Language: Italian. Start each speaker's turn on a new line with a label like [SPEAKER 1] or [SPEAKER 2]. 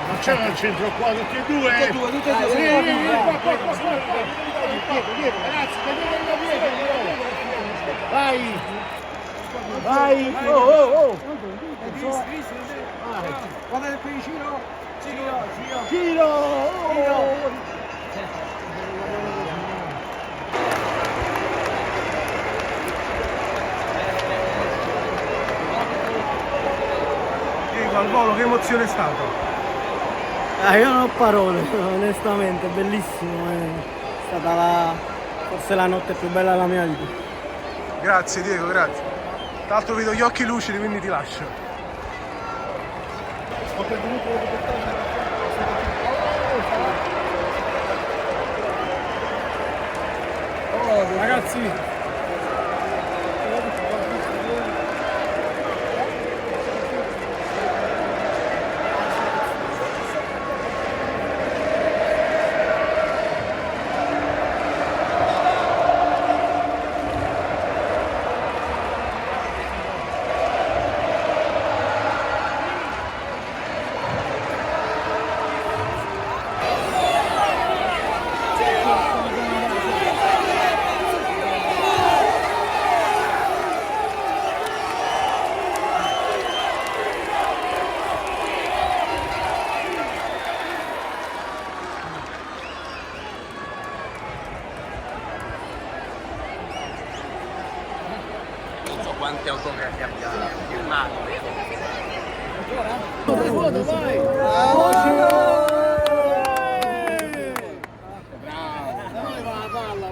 [SPEAKER 1] Ma c'è al centro qua tutti e due?
[SPEAKER 2] Tutti e due, tutti e due.
[SPEAKER 1] Vieni, qua, ragazzi, vedete la piede. Vai! Vai! Oh!
[SPEAKER 2] Guardate qui, Ciro.
[SPEAKER 1] Giro!
[SPEAKER 3] Diego, al volo, che emozione è stata?
[SPEAKER 4] Io non ho parole, onestamente, bellissimo. È stata forse la notte più bella della mia vita.
[SPEAKER 3] Grazie Diego, grazie. Tra l'altro vedo gli occhi lucidi, quindi ti lascio.
[SPEAKER 1] Ragazzi!
[SPEAKER 2] Non so quante autografi abbiamo firmato.
[SPEAKER 1] Foto, vai!
[SPEAKER 4] Bravo!
[SPEAKER 1] Dove va la palla?